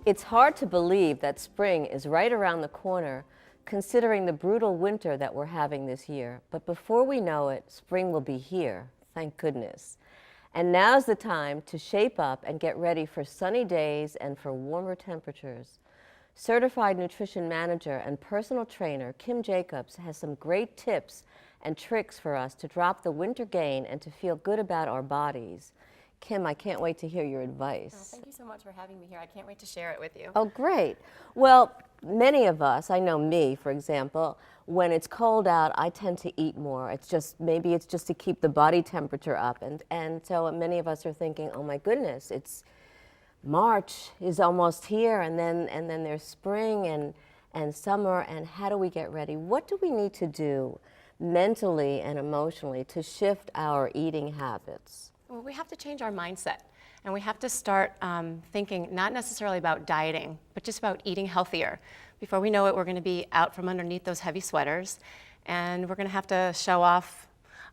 It's hard to believe that spring is right around the corner, considering the brutal winter that we're having this year. But before we know it, spring will be here, thank goodness. And now's the time to shape up and get ready for sunny days and for warmer temperatures. Certified nutrition manager and personal trainer Kim Jacobs has some great tips and tricks for us to drop the winter gain and to feel good about our bodies. Kim, I can't wait to hear your advice. Oh, thank you so much for having me here. I can't wait to share it with you. Oh, great. Well, many of us, I know me, for example, when it's cold out, I tend to eat more. Maybe it's just to keep the body temperature up. And so many of us are thinking, oh my goodness, it's March is almost here, and then there's spring and summer, and how do we get ready? What do we need to do mentally and emotionally to shift our eating habits? Well, we have to change our mindset, and we have to start thinking not necessarily about dieting, but just about eating healthier. Before we know it, we're going to be out from underneath those heavy sweaters, and we're going to have to show off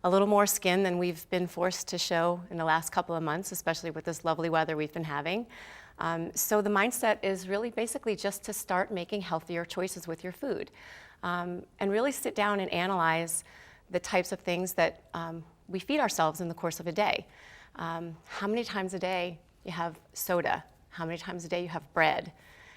a little more skin than we've been forced to show in the last couple of months, especially with this lovely weather we've been having. So the mindset is really basically just to start making healthier choices with your food, and really sit down and analyze the types of things that we feed ourselves in the course of a day. How many times a day you have soda? How many times a day you have bread?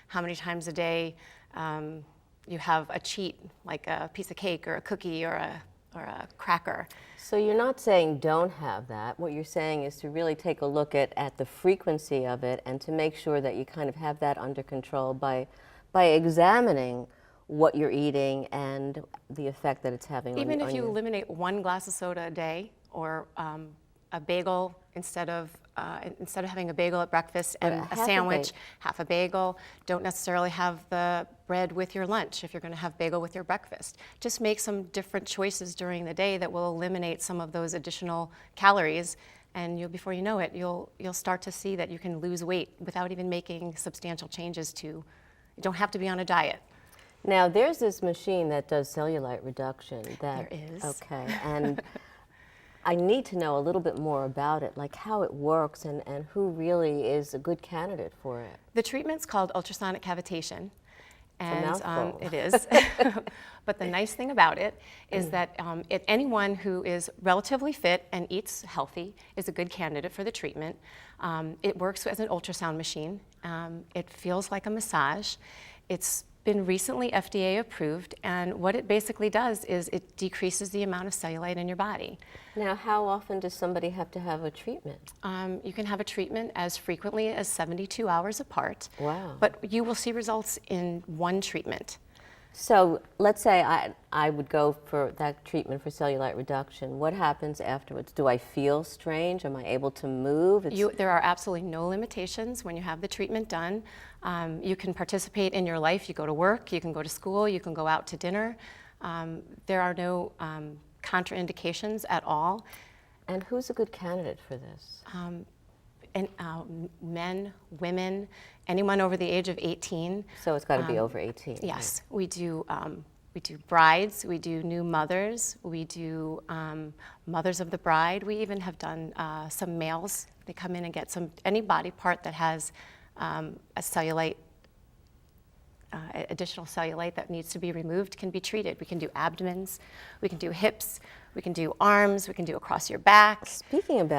How many times a day you have a cheat, like a piece of cake or a cookie or a cracker? So you're not saying don't have that. What you're saying is to really take a look at the frequency of it and to make sure that you kind of have that under control by examining what you're eating and the effect that it's having on you. Even if you eliminate one glass of soda a day, or a bagel instead of having a bagel at breakfast and a sandwich, half a bagel. Don't necessarily have the bread with your lunch if you're going to have bagel with your breakfast. Just make some different choices during the day that will eliminate some of those additional calories, and before you know it, you'll start to see that you can lose weight without even making substantial changes. You don't have to be on a diet. Now, there's this machine that does cellulite reduction. There is. Okay, and I need to know a little bit more about it, like how it works and who really is a good candidate for it. The treatment's called ultrasonic cavitation. And it's a mouthful. It is. But the nice thing about it is that anyone who is relatively fit and eats healthy is a good candidate for the treatment. It works as an ultrasound machine. It feels like a massage. It's been recently FDA approved, and what it basically does is it decreases the amount of cellulite in your body. Now, how often does somebody have to have a treatment? You can have a treatment as frequently as 72 hours apart. Wow. But you will see results in one treatment. So let's say I would go for that treatment for cellulite reduction. What happens afterwards? Do I feel strange? Am I able to move? There are absolutely no limitations when you have the treatment done. You can participate in your life. You go to work, you can go to school, you can go out to dinner. There are no contraindications at all. And who's a good candidate for this? Men, women, anyone over the age of 18. So it's got to be over 18. Yes, right? We do brides, we do new mothers, we do mothers of the bride. We even have done some males. They come in and get any body part that has a cellulite, additional cellulite that needs to be removed can be treated. We can do abdomens, we can do hips, we can do arms, we can do across your back. Speaking of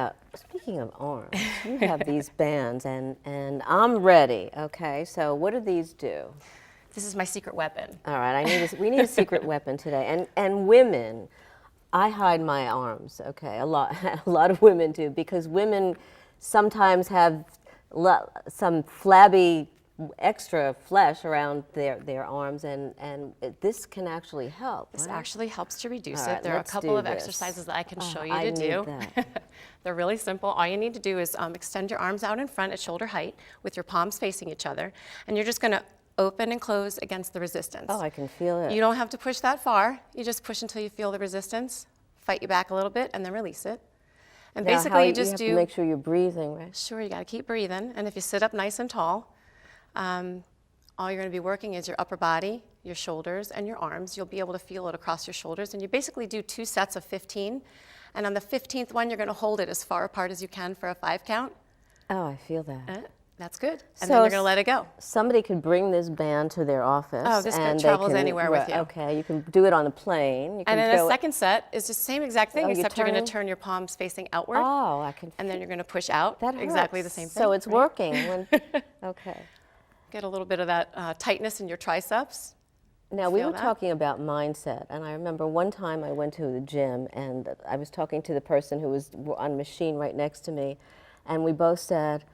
arms, you have these bands, and I'm ready. Okay, so what do these do? This is my secret weapon. All right, we need a secret weapon today. And women, I hide my arms. Okay, a lot of women do, because women sometimes have some flabby extra flesh around their arms, and this can actually help. This right? actually helps to reduce All it. right, there are a couple of exercises that I can show you to do. That. They're really simple. All you need to do is extend your arms out in front at shoulder height with your palms facing each other, and you're just going to open and close against the resistance. Oh, I can feel it. You don't have to push that far. You just push until you feel the resistance, fight you back a little bit, and then release it. And now, basically you have to make sure you're breathing, right? Sure, you got to keep breathing. And if you sit up nice and tall, all you're going to be working is your upper body, your shoulders, and your arms. You'll be able to feel it across your shoulders. And you basically do 2 sets of 15. And on the 15th one, you're going to hold it as far apart as you can for a 5 count. Oh, I feel that. That's good. And So then you're going to let it go. Somebody could bring this band to their office. Oh, this and travels anywhere with you. Okay, you can do it on a plane. You can And then throw a second set is the same exact thing, Oh, you except you're going turn? to turn your palms facing outward. Oh, I can. And then you're going to push out. That exactly the hurts. same thing. So it's right? working. When, okay. Get a little bit of that tightness in your triceps. Now, we Feel were that? talking about mindset, and I remember one time I went to the gym, and I was talking to the person who was on a machine right next to me, and we both said,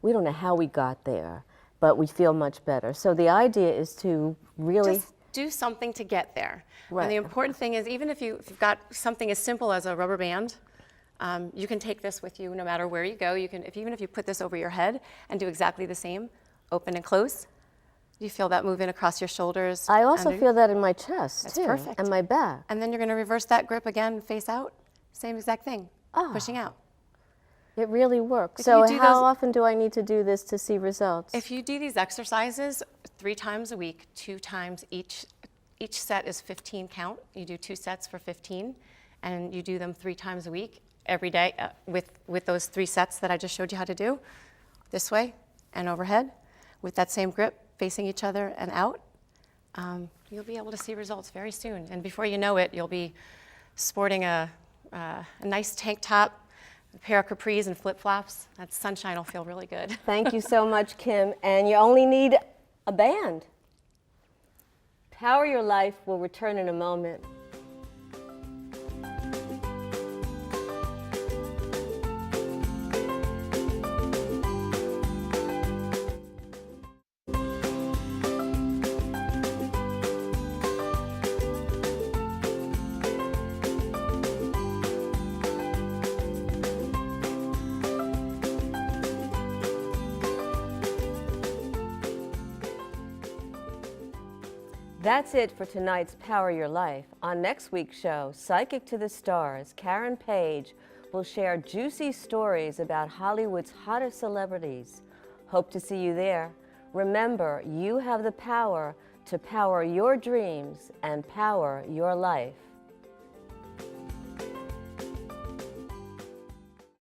we don't know how we got there, but we feel much better. So the idea is to really... Just do something to get there. Right. And the important thing is, even if you've got something as simple as a rubber band, you can take this with you no matter where you go. You can, even if you put this over your head and do exactly the same, open and close. You feel that moving across your shoulders. I also feel that in my chest, That's too, perfect. and my back. And then you're going to reverse that grip again, face out. Same exact thing, pushing out. It really works. If So you do how those- often do I need to do this to see results? If you do these exercises 3 times a week, 2 times each set is 15 count. You do 2 sets for 15, and you do them 3 times a week, every day, with those 3 sets that I just showed you how to do, this way and overhead, with that same grip, facing each other and out. You'll be able to see results very soon. And before you know it, you'll be sporting a nice tank top, a pair of capris and flip-flops. That sunshine will feel really good. Thank you so much, Kim. And you only need a band. Power Your Life will return in a moment. That's it for tonight's Power Your Life. On next week's show, Psychic to the Stars, Karen Page will share juicy stories about Hollywood's hottest celebrities. Hope to see you there. Remember, you have the power to power your dreams and power your life.